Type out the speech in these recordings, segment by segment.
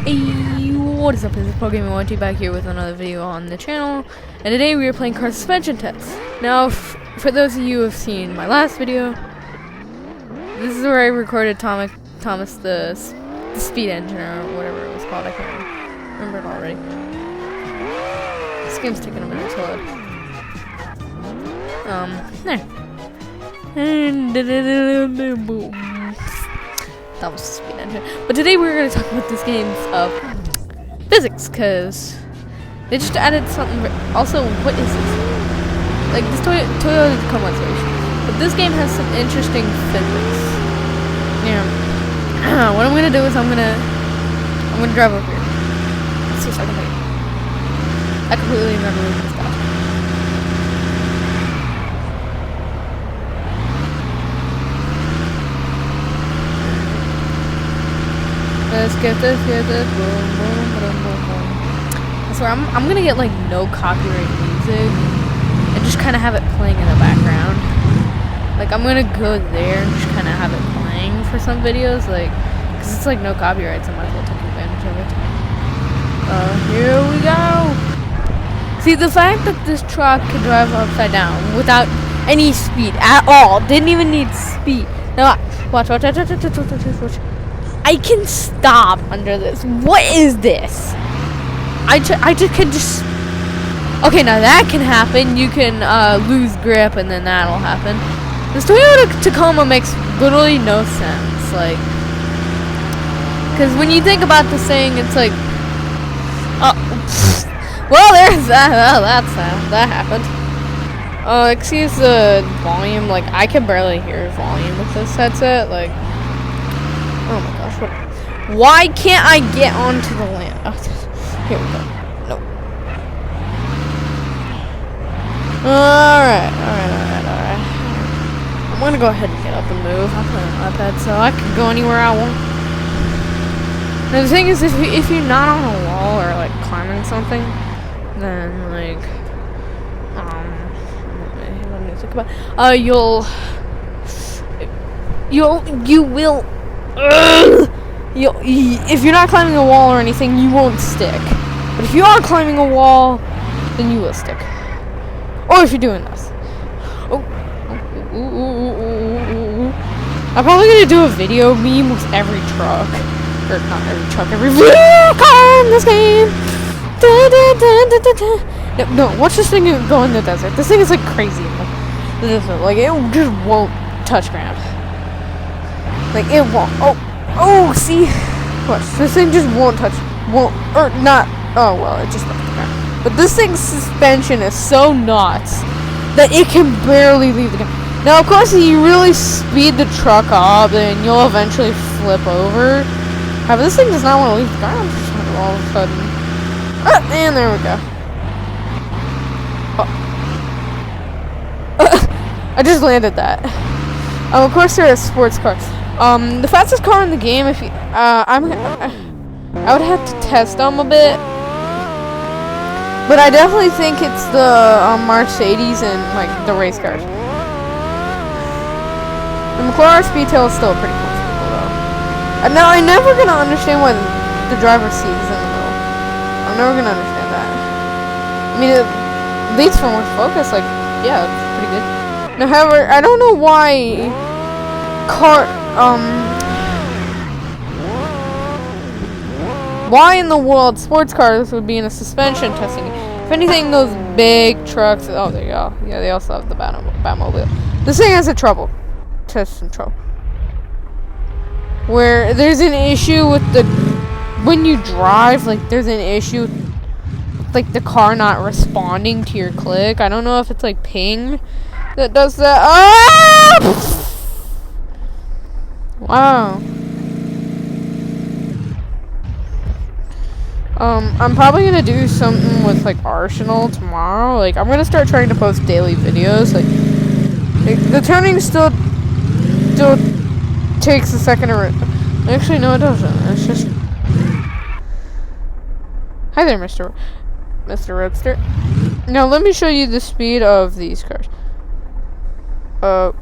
Hey, what is up? This is PokemonYT back here with another video on the channel, and today we are playing car suspension tests. Now, for those of you who have seen my last video, this is where I recorded Thomas the speed engine or whatever it was called. I can't remember it already. This game's taking a minute to load. There. That was the speed engine. But today we're going to talk about this game's physics, because they just added something. Also, what is this? Like, this Toyota Tacoma station. But this game has some interesting physics. Yeah. What I'm going to do is I'm going to drive over here. Let's see if I can make it. I completely remember losing this guy. Let's get this, boom, boom, boom, boom, boom. I swear, I'm gonna get like no copyright music and just kind of have it playing in the background. Like, I'm gonna go there and just kind of have it playing for some videos, like, cause it's like no copyrights, I might as well take advantage of it. Here we go. See, the fact that this truck could drive upside down without any speed at all, didn't even need speed. Now watch. I can stop under this. What is this? I could just. Okay, now that can happen. You can lose grip, and then that'll happen. This Toyota Tacoma makes literally no sense. Like, because when you think about the saying, it's like, well, there's that. Well, that happened. Excuse the volume. Like, I can barely hear volume with this headset. Like. Oh my gosh, what? Why can't I get onto the land? Oh, here we go. No. Alright. I'm gonna go ahead and get up and move. I'm playing on iPad, so I can go anywhere I want. And the thing is, if you're not on a wall or like climbing something, then like, let me think about it. You will. If you're not climbing a wall or anything, you won't stick. But if you are climbing a wall, then you will stick. Or if you're doing this. I'm probably gonna do a video meme with every truck. Or not every truck, every vehicle in this game. No, watch this thing go in the desert. This thing is like crazy. Like, it just won't touch ground. Like, it won't. Oh, see? Watch. This thing just won't touch. Or not. Oh, well, it just left the ground. But this thing's suspension is so nuts that it can barely leave the ground. Now, of course, if you really speed the truck up, then you'll eventually flip over. However, this thing does not want to leave the ground all of a sudden. And there we go. I just landed that. Of course, there are sports cars. The fastest car in the game, if you, I would have to test them a bit, but I definitely think it's the Mercedes and like the race cars. The McLaren Speedtail is still a pretty cool vehicle, though. And now I'm never gonna understand why the driver's seat is in the middle. I'm never gonna understand that. I mean, it leads for more focus. Like, yeah, it's pretty good. Now, however, I don't know why why in the world sports cars would be in a suspension testing? If anything, those big trucks. Oh, there you go. Yeah, they also have the Batmobile. This thing has a test and trouble, where there's an issue with when you drive. Like, there's an issue with, like, the car not responding to your click. I don't know if it's like ping that does that. Ah! Wow. I'm probably gonna do something with like Arsenal tomorrow. Like, I'm gonna start trying to post daily videos. Like the turning still takes a second to actually, no, it doesn't. It's just. Hi there, Mr. Roadster. Now let me show you the speed of these cars.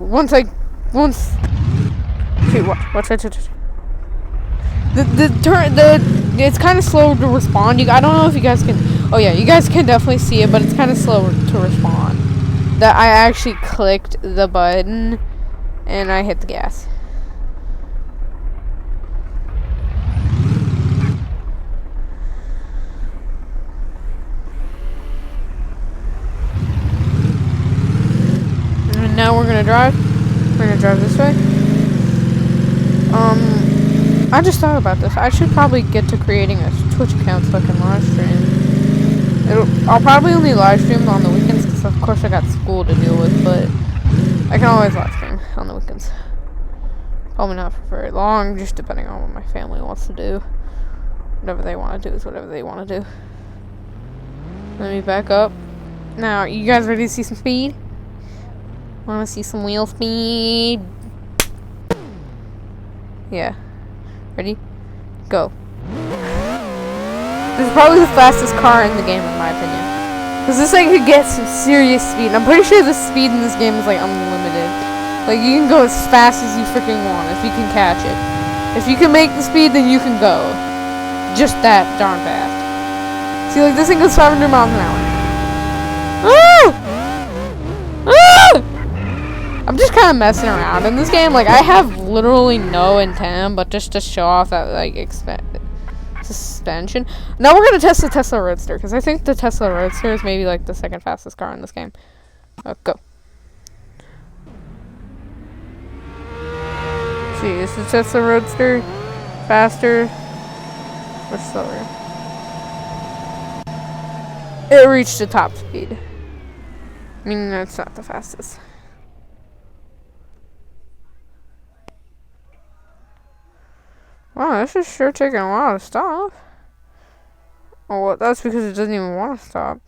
Once. Okay, watch. It's kind of slow to respond. I don't know if you guys can. Oh yeah, you guys can definitely see it, but it's kind of slow to respond. That I actually clicked the button and I hit the gas. And now we're gonna drive. We're gonna drive this way. I just thought about this. I should probably get to creating a Twitch account so I can live stream. I'll probably only live stream on the weekends because of course I got school to deal with, but I can always live stream on the weekends. Probably not for very long, just depending on what my family wants to do. Whatever they want to do is whatever they want to do. Let me back up. Now, you guys ready to see some speed? Want to see some wheel speed? Yeah. Ready? Go. This is probably the fastest car in the game, in my opinion. Because this thing could get some serious speed. And I'm pretty sure the speed in this game is like unlimited. Like you can go as fast as you freaking want if you can catch it. If you can make the speed, then you can go. Just that darn fast. See, like this thing goes 500 miles an hour. Ah! Ah! I'm just kind of messing around in this game. Like I have literally no intent, but just to show off that like suspension. Now we're gonna test the Tesla Roadster because I think the Tesla Roadster is maybe like the second fastest car in this game. Go. See, is the Tesla Roadster faster or slower? It reached the top speed. I mean, that's not the fastest. Wow, this is sure taking a while to stop. Oh, well, that's because it doesn't even want to stop.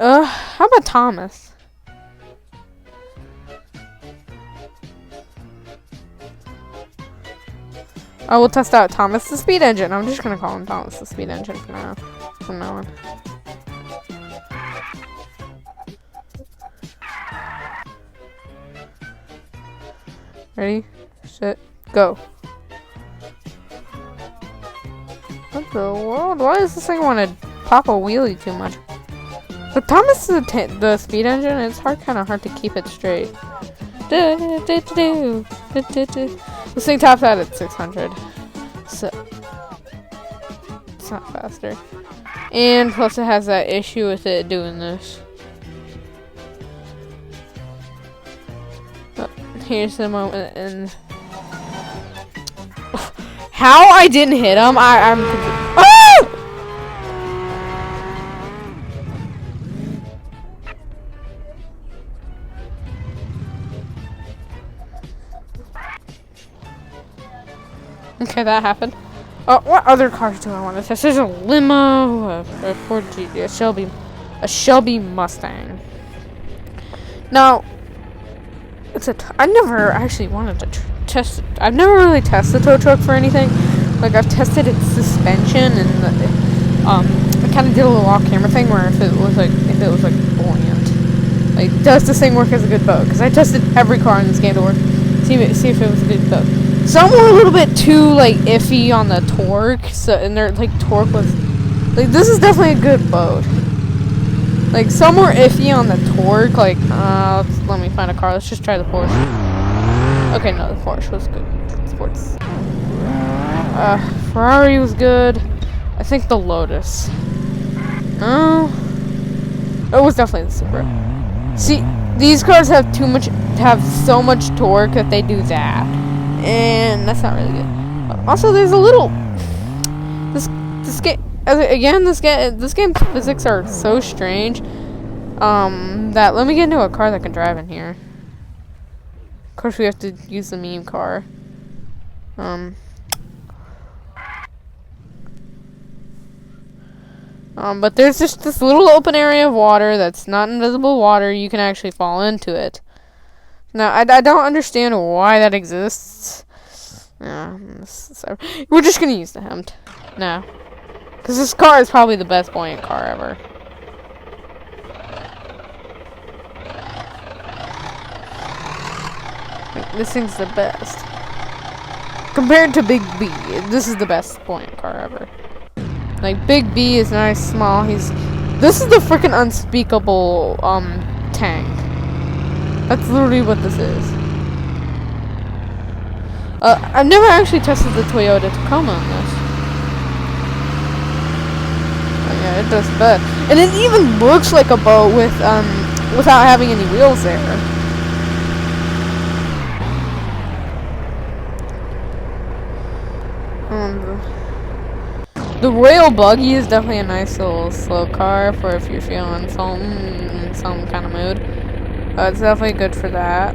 How about Thomas? I will test out Thomas the Speed Engine. I'm just gonna call him Thomas the Speed Engine for now. From now on. Ready, set, go. What the world? Why does this thing want to pop a wheelie too much? But Thomas the Speed Engine, it's kind of hard to keep it straight. This thing tops out at 600. So it's not faster. And plus it has that issue with it doing this. Here's the moment, and how I didn't hit him, I'm confused. Ah! Okay, that happened. What other cars do I want to test? There's a limo, a Ford GT, a Shelby Mustang. Now, I never actually wanted to test it. I've never really tested the tow truck for anything. Like I've tested its suspension and I kind of did a little off-camera thing where if it was like buoyant. Like, does this thing work as a good boat? Because I tested every car in this game to work. See if it was a good boat. Some were a little bit too like iffy on the torque. So and their like torque was like this is definitely a good boat. Like, some were iffy on the torque, like, let me find a car, let's just try the Porsche. Okay, no, the Porsche was good. Sports. Ferrari was good. I think the Lotus. No. It was definitely the Supra. See, these cars have so much torque that they do that. And that's not really good. Also, there's a little, this game, again, this game's physics are so strange, that let me get into a car that can drive in here. Of course, we have to use the meme car. But there's just this little open area of water that's not invisible water. You can actually fall into it. Now, I don't understand why that exists. We're just gonna use the Hemd. No. Because this car is probably the best buoyant car ever. This thing's the best. Compared to Big B, this is the best sport car ever. Like, Big B is nice, small. This is the freaking unspeakable, tank. That's literally what this is. I've never actually tested the Toyota Tacoma on this. Oh, yeah, it does bad. And it even looks like a boat with, without having any wheels there. The Royal Buggy is definitely a nice little slow car for if you're feeling something in some kind of mood. It's definitely good for that.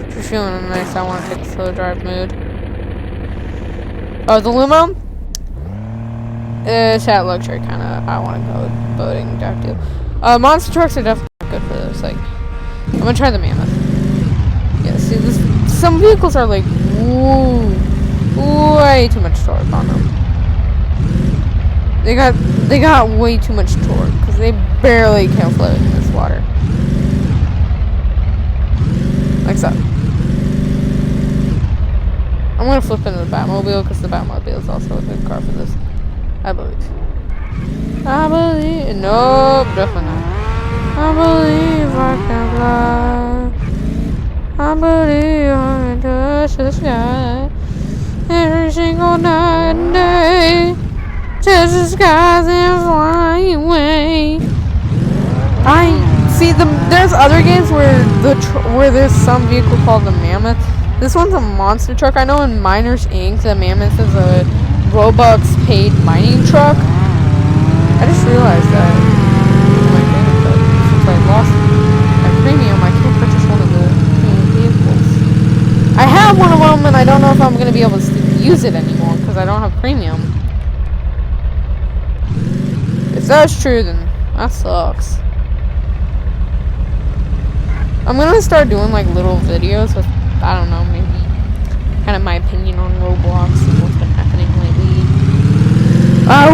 If you're feeling a nice, I want to take a slow drive mood. The Lumo? It's that luxury kind of, I want to go boating type deal. Monster trucks are definitely good for this. Like, I'm going to try the Mammoth. Yeah, see, some vehicles are like, woo, way too much torque on them. They got way too much torque because they barely can float in this water. Like so. I'm gonna flip into the Batmobile because the Batmobile is also a good car for this. I believe. Nope, definitely not. I believe I can fly. I believe I can touch the sky. Every single night and day. Touch the skies and fly away. There's other games where there's some vehicle called the Mammoth. This one's a monster truck. I know in Miners Inc. the Mammoth is a Robux paid mining truck. I just realized that. Since I lost my premium, I can't purchase one of the vehicles. I have one of them, and I don't know if I'm gonna be able to use it anymore because I don't have premium. If that's true, then that sucks. I'm gonna start doing like little videos with, I don't know, maybe kind of my opinion on Roblox and what's been happening lately.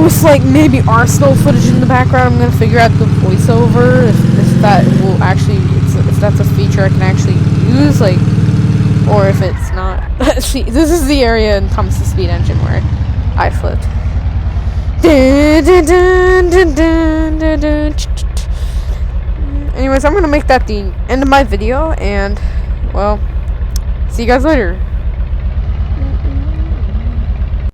With like maybe Arsenal footage in the background. I'm gonna figure out the voiceover if that will actually, if that's a feature I can actually use, like, or if it's not. See, this is the area in Thomas the Speed Engine where I flipped. Anyways, I'm gonna make that the end of my video, and, well, see you guys later.